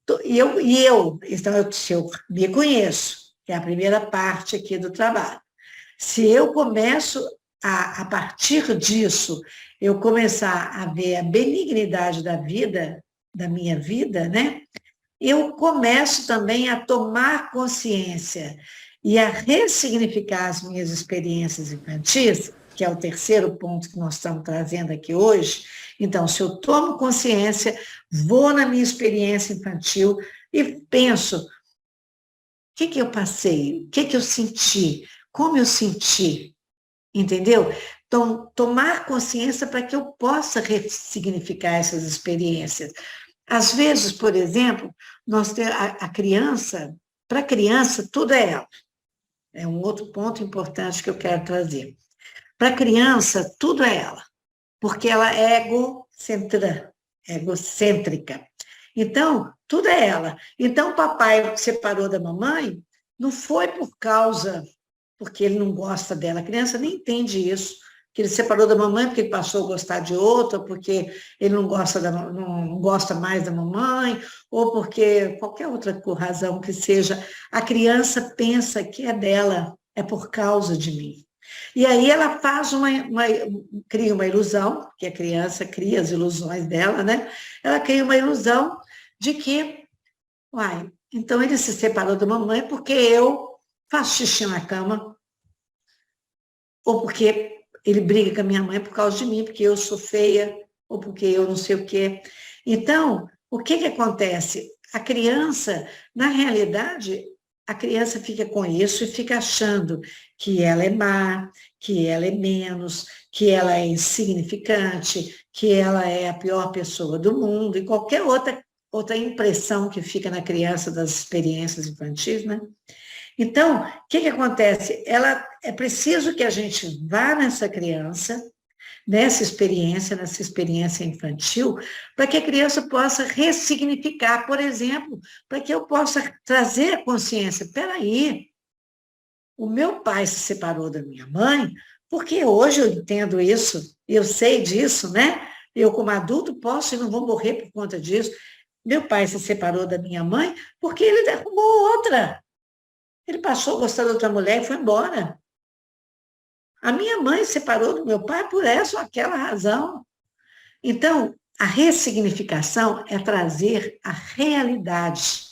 então, se eu me conheço, que é a primeira parte aqui do trabalho, se eu começo a partir disso, eu começar a ver a benignidade da vida, da minha vida, né? Eu começo também a tomar consciência e a ressignificar as minhas experiências infantis, que é o terceiro ponto que nós estamos trazendo aqui hoje. Então, se eu tomo consciência, vou na minha experiência infantil e penso, o que eu passei? O que eu senti? Como eu senti? Entendeu? Então, tomar consciência para que eu possa ressignificar essas experiências. Às vezes, por exemplo, nós temos a criança, para a criança, tudo é ela. É um outro ponto importante que eu quero trazer. Para a criança, tudo é ela, porque ela é egocêntrica. Então, tudo é ela. Então, o papai separou da mamãe, não foi porque ele não gosta dela. A criança nem entende isso, que ele separou da mamãe porque ele passou a gostar de outra, porque ele não gosta mais da mamãe, ou porque qualquer outra razão que seja. A criança pensa que é dela, é por causa de mim. E aí ela cria uma ilusão, que a criança cria as ilusões dela, né? Ela cria uma ilusão de que, então ele se separou da mamãe porque eu faço xixi na cama, ou porque ele briga com a minha mãe por causa de mim, porque eu sou feia, ou porque eu não sei o quê. Então, o que acontece? A criança, na realidade, a criança fica com isso e fica achando que ela é má, que ela é menos, que ela é insignificante, que ela é a pior pessoa do mundo, e qualquer outra impressão que fica na criança das experiências infantis, né? Então, o que acontece? É preciso que a gente vá nessa criança, nessa experiência infantil, para que a criança possa ressignificar, por exemplo, para que eu possa trazer a consciência, espera aí, o meu pai se separou da minha mãe, porque hoje eu entendo isso, eu sei disso, né? Eu, como adulto, posso e não vou morrer por conta disso. Meu pai se separou da minha mãe porque ele arrumou outra. Ele passou a gostar de outra mulher e foi embora. A minha mãe se separou do meu pai por essa ou aquela razão. Então, a ressignificação é trazer a realidade.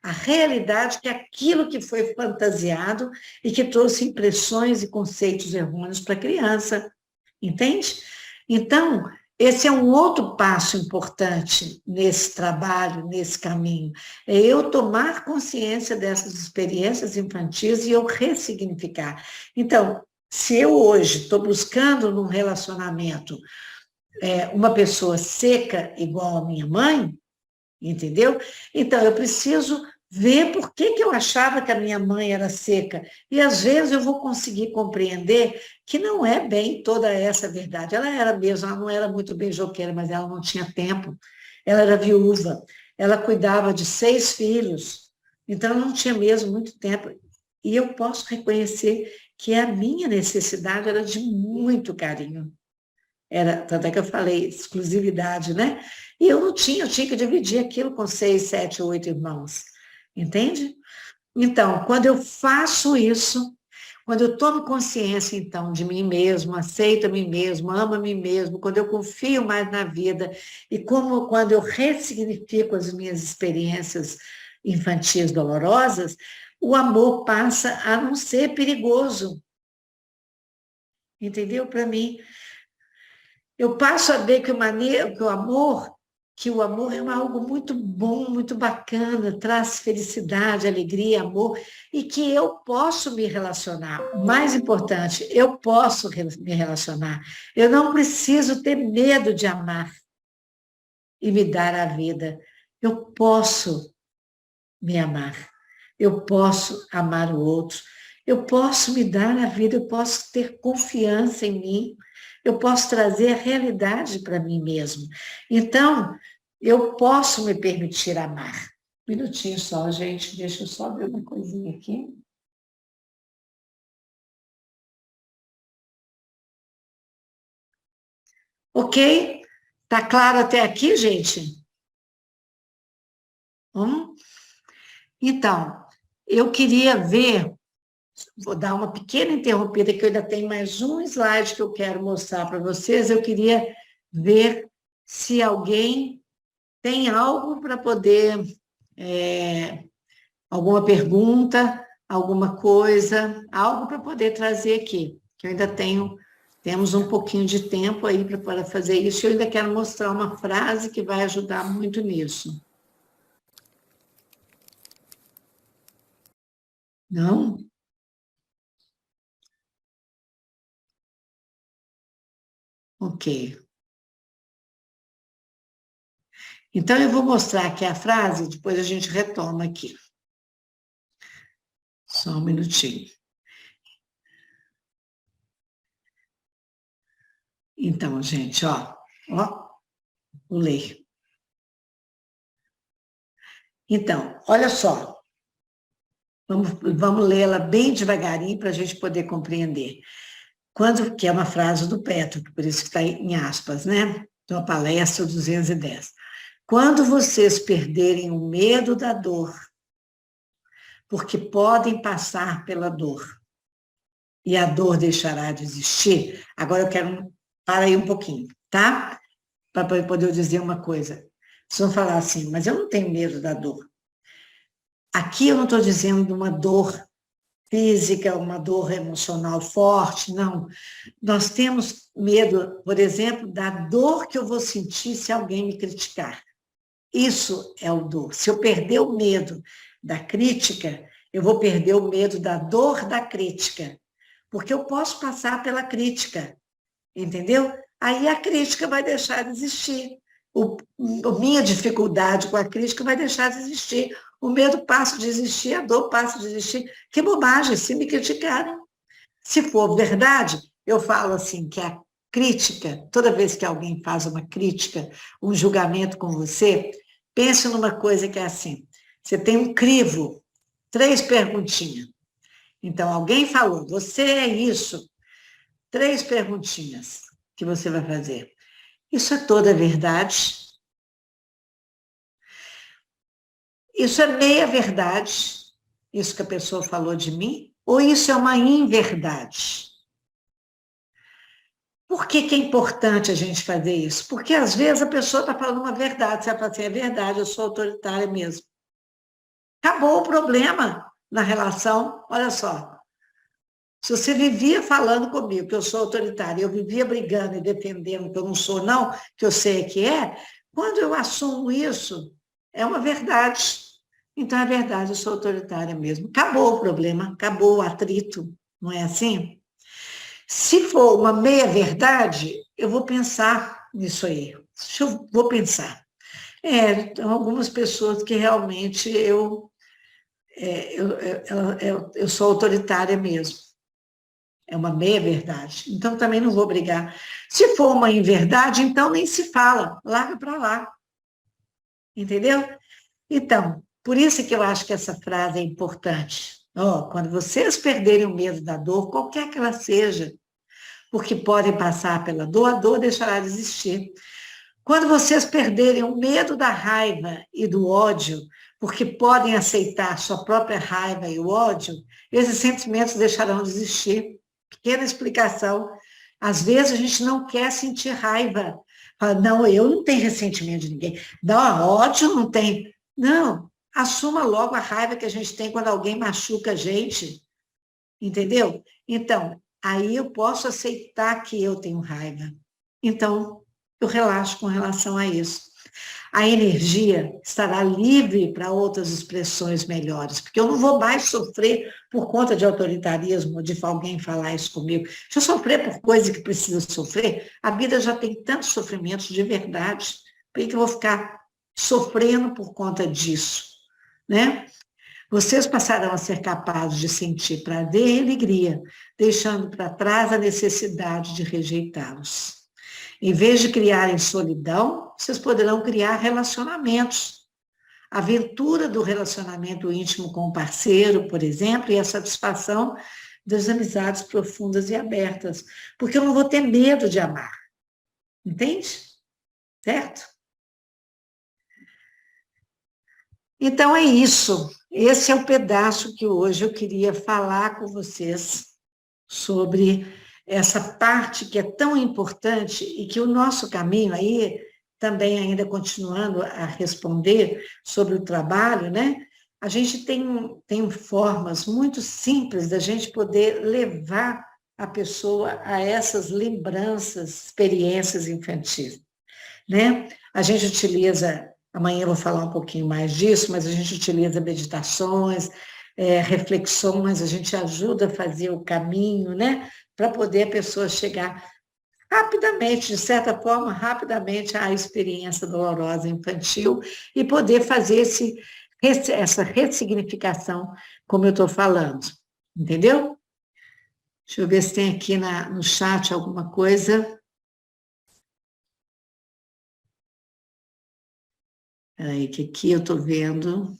A realidade que é aquilo que foi fantasiado e que trouxe impressões e conceitos errôneos para a criança. Entende? Então, esse é um outro passo importante nesse trabalho, nesse caminho. É eu tomar consciência dessas experiências infantis e eu ressignificar. Então, se eu hoje estou buscando num relacionamento uma pessoa seca igual a minha mãe, entendeu? Então, eu preciso ver por que eu achava que a minha mãe era seca. E, às vezes, eu vou conseguir compreender que não é bem toda essa verdade. Ela era mesmo, ela não era muito beijoqueira, mas ela não tinha tempo. Ela era viúva, ela cuidava de 6 filhos, então ela não tinha mesmo muito tempo. E eu posso reconhecer que a minha necessidade era de muito carinho. Tanto é que eu falei exclusividade, né? E eu tinha que dividir aquilo com 6, 7, 8 irmãos. Entende? Então, quando eu faço isso, quando eu tomo consciência, então, de mim mesmo, aceito a mim mesmo, amo a mim mesmo, quando eu confio mais na vida e quando eu ressignifico as minhas experiências infantis dolorosas, o amor passa a não ser perigoso. Entendeu? Para mim, eu passo a ver que o amor que o amor é algo muito bom, muito bacana, traz felicidade, alegria, amor, e que eu posso me relacionar. O mais importante, eu posso me relacionar. Eu não preciso ter medo de amar e me dar a vida. Eu posso me amar. Eu posso amar o outro. Eu posso me dar a vida, eu posso ter confiança em mim. Eu posso trazer a realidade para mim mesmo. Então, eu posso me permitir amar. Um minutinho só, gente. Deixa eu só ver uma coisinha aqui. Ok? Tá claro até aqui, gente? Então, eu queria ver, vou dar uma pequena interrompida, que eu ainda tenho mais um slide que eu quero mostrar para vocês. Eu queria ver se alguém tem algo para poder, alguma pergunta, alguma coisa, algo para poder trazer aqui, que eu ainda temos um pouquinho de tempo aí para fazer isso, e eu ainda quero mostrar uma frase que vai ajudar muito nisso. Não? Ok. Então, eu vou mostrar aqui a frase, depois a gente retoma aqui. Só um minutinho. Então, gente, vou ler. Então, olha só. Vamos lê-la bem devagarinho para a gente poder compreender. Que é uma frase do Petro, por isso que está em aspas, né? Então, palestra 210. Quando vocês perderem o medo da dor, porque podem passar pela dor, e a dor deixará de existir, agora eu quero parar aí um pouquinho, tá? Para poder dizer uma coisa. Vocês vão falar assim, mas eu não tenho medo da dor. Aqui eu não estou dizendo de uma dor física, uma dor emocional forte, não. Nós temos medo, por exemplo, da dor que eu vou sentir se alguém me criticar. Isso é o dor. Se eu perder o medo da crítica, eu vou perder o medo da dor da crítica, porque eu posso passar pela crítica, entendeu? Aí a crítica vai deixar de existir. A minha dificuldade com a crítica vai deixar de existir. O medo passa de existir, a dor passa de existir. Que bobagem, se me criticarem. Se for verdade, eu falo assim, que a crítica, toda vez que alguém faz uma crítica, um julgamento com você, pense numa coisa que é assim, você tem um crivo, 3 perguntinhas. Então, alguém falou, você é isso, 3 perguntinhas que você vai fazer. Isso é toda verdade? Isso é meia verdade, isso que a pessoa falou de mim? Ou isso é uma inverdade? Por que é importante a gente fazer isso? Porque às vezes a pessoa está falando uma verdade, você vai falar assim, é verdade, eu sou autoritária mesmo. Acabou o problema na relação, olha só. Se você vivia falando comigo que eu sou autoritária, eu vivia brigando e defendendo que eu não sou não, que eu sei que é, quando eu assumo isso, é uma verdade. Então é verdade, eu sou autoritária mesmo. Acabou o problema, acabou o atrito, não é assim? Se for uma meia-verdade, eu vou pensar nisso aí. Vou pensar. Tem algumas pessoas que realmente eu sou autoritária mesmo. É uma meia-verdade. Então, também não vou brigar. Se for uma inverdade, então nem se fala. Larga para lá. Entendeu? Então, por isso que eu acho que essa frase é importante. Quando vocês perderem o medo da dor, qualquer que ela seja, porque podem passar pela dor, a dor deixará de existir. Quando vocês perderem o medo da raiva e do ódio, porque podem aceitar sua própria raiva e o ódio, esses sentimentos deixarão de existir. Pequena explicação. Às vezes a gente não quer sentir raiva. Fala, não, eu não tenho ressentimento de ninguém. Não, ódio não tem. Não, assuma logo a raiva que a gente tem quando alguém machuca a gente. Entendeu? Então, aí eu posso aceitar que eu tenho raiva. Então, eu relaxo com relação a isso. a energia estará livre para outras expressões melhores, porque eu não vou mais sofrer por conta de autoritarismo, de alguém falar isso comigo. Se eu sofrer por coisa que precisa sofrer, a vida já tem tantos sofrimentos de verdade, por que eu vou ficar sofrendo por conta disso, né? Vocês passarão a ser capazes de sentir prazer e alegria, deixando para trás a necessidade de rejeitá-los. Em vez de criarem solidão, vocês poderão criar relacionamentos. A aventura do relacionamento íntimo com o parceiro, por exemplo, e a satisfação das amizades profundas e abertas. Porque eu não vou ter medo de amar. Entende? Certo? Então é isso. Esse é o pedaço que hoje eu queria falar com vocês sobre essa parte que é tão importante e que o nosso caminho aí, também ainda continuando a responder sobre o trabalho, né? A gente tem formas muito simples da gente poder levar a pessoa a essas lembranças, experiências infantis, né? A gente utiliza, amanhã eu vou falar um pouquinho mais disso, mas a gente utiliza meditações, reflexões, a gente ajuda a fazer o caminho, né? Para poder a pessoa chegar rapidamente, de certa forma, rapidamente à experiência dolorosa infantil e poder fazer essa ressignificação, como eu estou falando. Entendeu? Deixa eu ver se tem aqui no chat alguma coisa. Peraí, que aqui eu estou vendo.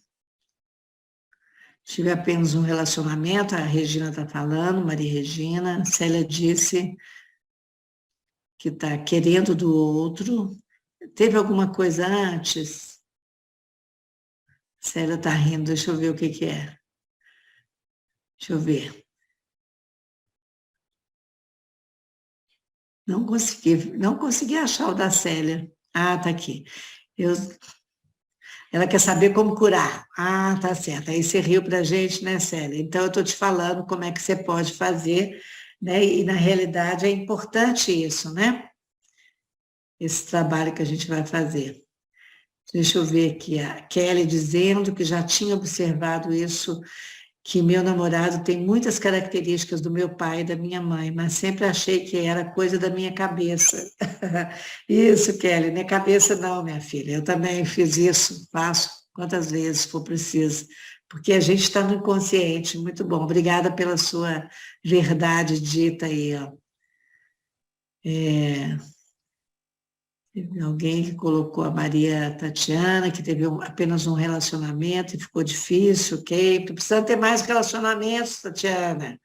Tive apenas um relacionamento, a Regina está falando, Maria Regina. A Célia disse que está querendo do outro. Teve alguma coisa antes? Célia está rindo, deixa eu ver o que é. Deixa eu ver. Não consegui achar o da Célia. Ah, está aqui. Ela quer saber como curar. Ah, tá certo. Aí você riu para a gente, né, Célia? Então, eu estou te falando como é que você pode fazer, né? E, na realidade, é importante isso, né? Esse trabalho que a gente vai fazer. Deixa eu ver aqui, a Kelly dizendo que já tinha observado isso, que meu namorado tem muitas características do meu pai e da minha mãe, mas sempre achei que era coisa da minha cabeça. Isso, Kelly, minha cabeça não, minha filha. Eu também fiz isso, faço quantas vezes for preciso, porque a gente está no inconsciente. Muito bom. Obrigada pela sua verdade dita aí, ó. Teve alguém que colocou a Maria Tatiana, que teve apenas um relacionamento e ficou difícil, ok? Estou precisando ter mais relacionamentos, Tatiana.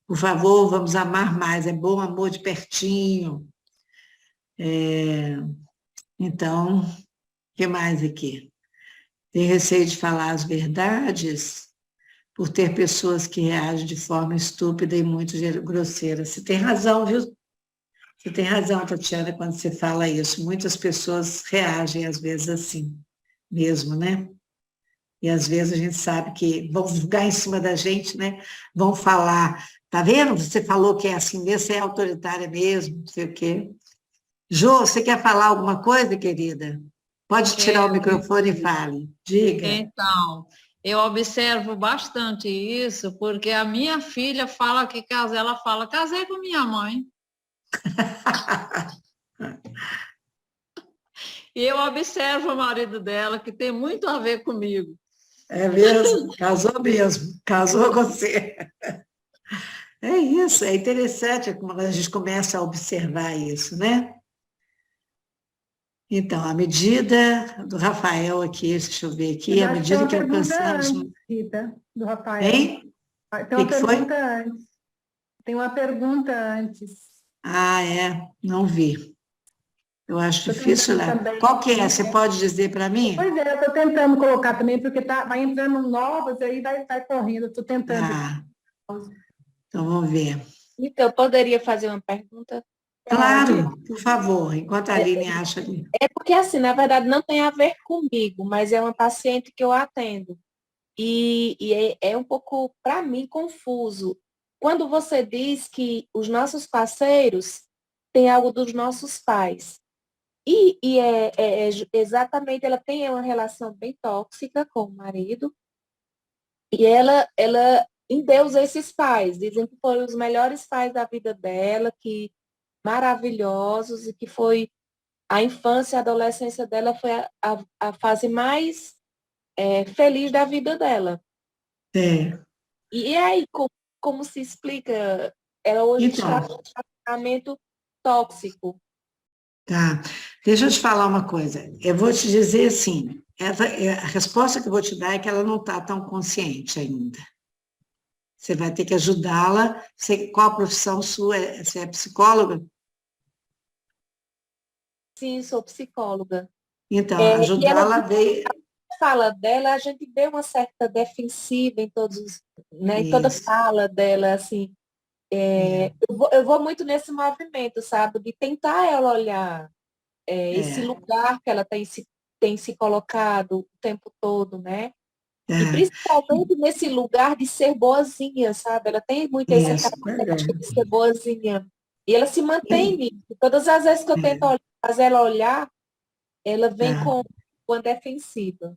Por favor, vamos amar mais. É bom amor de pertinho. Então, o que mais aqui? Tem receio de falar as verdades por ter pessoas que reagem de forma estúpida e muito grosseira. Você tem razão, viu? Você tem razão, Tatiana, quando você fala isso. Muitas pessoas reagem, às vezes, assim, mesmo, né? E, às vezes, a gente sabe que vão julgar em cima da gente, né? Vão falar, tá vendo? Você falou que é assim mesmo, você é autoritária mesmo, não sei o quê. Jô, você quer falar alguma coisa, querida? Pode tirar o microfone e fale. Diga. Então, eu observo bastante isso, porque a minha filha fala que casei, ela fala, casei com minha mãe. E eu observo o marido dela, que tem muito a ver comigo. É mesmo? Casou mesmo. Casou com você. É isso, é interessante quando a gente começa a observar isso, né? Então, a medida do Rafael aqui, deixa eu ver aqui, à medida que alcançamos... Rita, do Rafael. Hein? Tem uma pergunta antes. Tem uma pergunta antes. Ah, é? Não vi. Eu acho difícil lá. Qual que é? Você pode dizer para mim? Pois é, eu estou tentando colocar também, porque vai entrando novas, aí vai correndo. Estou tentando. Ah, então vamos ver. Então, eu poderia fazer uma pergunta? Claro, por favor, enquanto a Aline acha ali. É porque, assim, na verdade, não tem a ver comigo, mas é uma paciente que eu atendo. E é um pouco, para mim, confuso. Quando você diz que os nossos parceiros têm algo dos nossos pais, Exatamente, ela tem uma relação bem tóxica com o marido, e ela endeusa esses pais, dizem que foram os melhores pais da vida dela, que maravilhosos, e que foi a infância e a adolescência dela foi a fase mais feliz da vida dela. É. E aí, como se explica? Ela hoje está Então, em um relacionamento tóxico. tá. Deixa eu te falar uma coisa. Eu vou te dizer assim, a resposta que eu vou te dar é que ela não está tão consciente ainda. Você vai ter que ajudá-la. Qual a profissão sua? Você é psicóloga? Sim, sou psicóloga. Então, E ela ajudá-la a ver fala dela, a gente vê uma certa defensiva em todos, né, em toda isso. fala dela, assim. Eu vou muito nesse movimento, sabe, de tentar ela olhar esse lugar que ela tem se colocado o tempo todo, né? E principalmente nesse lugar de ser boazinha, sabe? Ela tem muito essa Isso. característica de ser boazinha. E ela se mantém nisso. Todas as vezes que eu tento fazer ela olhar, ela vem com uma defensiva.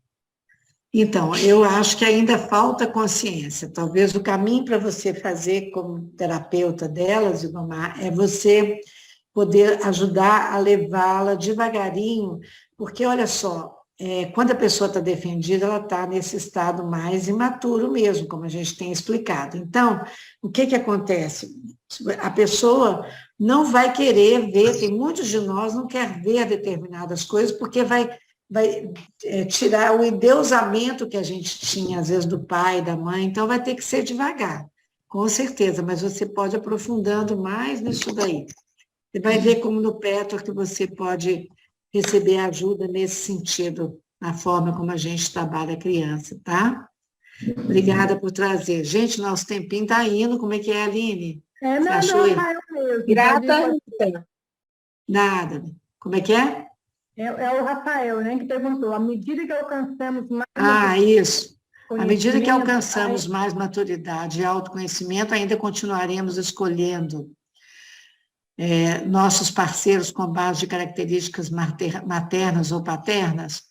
Então, eu acho que ainda falta consciência. Talvez o caminho para você fazer como terapeuta delas, Ibamar, é você poder ajudar a levá-la devagarinho, porque, olha só, quando a pessoa está defendida, ela está nesse estado mais imaturo mesmo, como a gente tem explicado. Então, o que acontece? A pessoa não vai querer ver, tem muitos de nós não quer ver determinadas coisas, porque vai tirar o endeusamento que a gente tinha, às vezes, do pai, da mãe, então vai ter que ser devagar, com certeza, mas você pode ir aprofundando mais nisso daí. Você vai ver como no Petro que você pode receber ajuda nesse sentido, na forma como a gente trabalha a criança, tá? Obrigada por trazer. Gente, nosso tempinho está indo, como é que é, Aline? Você achou aí? Rafael mesmo. Grata, Rita. Nada. Como é que é? É o Rafael, né, que perguntou, à medida que alcançamos mais Isso. À medida que conhecimento, alcançamos mais maturidade e autoconhecimento, ainda continuaremos escolhendo nossos parceiros com base de características maternas ou paternas.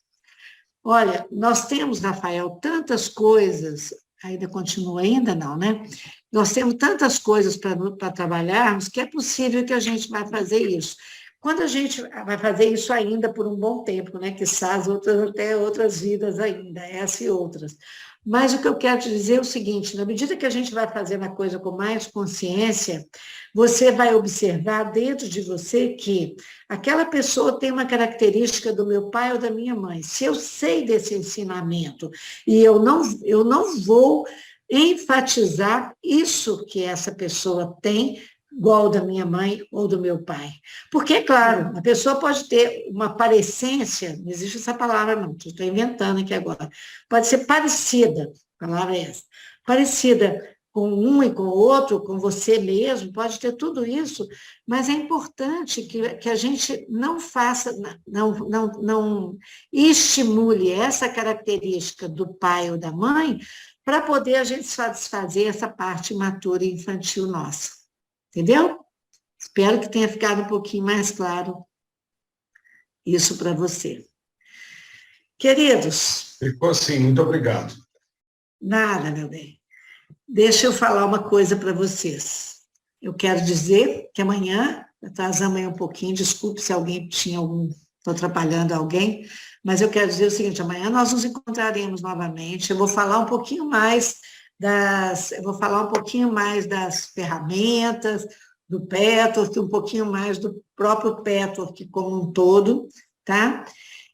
Olha, nós temos, Rafael, tantas coisas, ainda continua, ainda não, né? Nós temos tantas coisas para trabalharmos que é possível que a gente vai fazer isso. Quando a gente vai fazer isso ainda por um bom tempo, né? Quizás até outras vidas ainda, essa e outras. Mas o que eu quero te dizer é o seguinte, na medida que a gente vai fazendo a coisa com mais consciência, você vai observar dentro de você que aquela pessoa tem uma característica do meu pai ou da minha mãe. Se eu sei desse ensinamento e eu não vou enfatizar isso que essa pessoa tem, igual da minha mãe ou do meu pai. Porque, é claro, a pessoa pode ter uma parecência, não existe essa palavra não, estou inventando aqui agora, pode ser parecida, a palavra é essa, parecida com um e com o outro, com você mesmo, pode ter tudo isso, mas é importante que a gente não faça, não estimule essa característica do pai ou da mãe para poder a gente satisfazer essa parte imatura e infantil nossa. Entendeu? Espero que tenha ficado um pouquinho mais claro isso para você. Queridos. Ficou assim, muito obrigado. Nada, meu bem. Deixa eu falar uma coisa para vocês. Eu quero dizer que amanhã, atrasamos aí um pouquinho, desculpe se alguém tinha estou atrapalhando alguém, mas eu quero dizer o seguinte, amanhã nós nos encontraremos novamente, eu vou falar um pouquinho mais das ferramentas, do Petwork, um pouquinho mais do próprio Petwork como um todo, tá?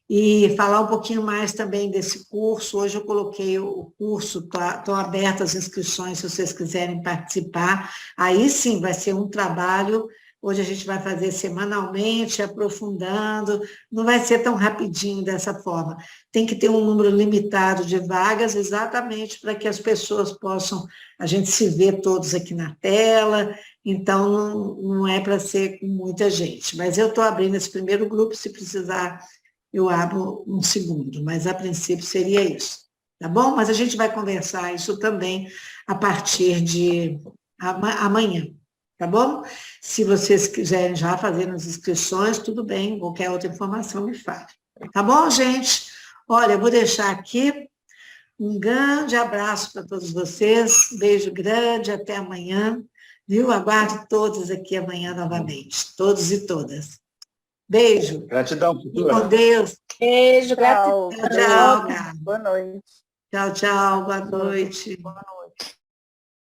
E falar um pouquinho mais também desse curso. Hoje eu coloquei o curso, estão abertas as inscrições se vocês quiserem participar. Aí sim vai ser um trabalho, hoje a gente vai fazer semanalmente, aprofundando, não vai ser tão rapidinho dessa forma. Tem que ter um número limitado de vagas, exatamente para que as pessoas possam, a gente se ver todos aqui na tela, então não é para ser com muita gente. Mas eu estou abrindo esse primeiro grupo, se precisar eu abro um segundo, mas a princípio seria isso, tá bom? Mas a gente vai conversar isso também a partir de amanhã, tá bom? Se vocês quiserem já fazer as inscrições, tudo bem, qualquer outra informação me fale. Tá bom, gente? Olha, eu vou deixar aqui um grande abraço para todos vocês, beijo grande, até amanhã, viu? Aguardo todos aqui amanhã novamente, todos e todas. Beijo. Gratidão, Futura. Com Deus. Beijo, Tchau. Tchau, cara. Boa noite. Tchau, tchau, boa noite. Boa noite.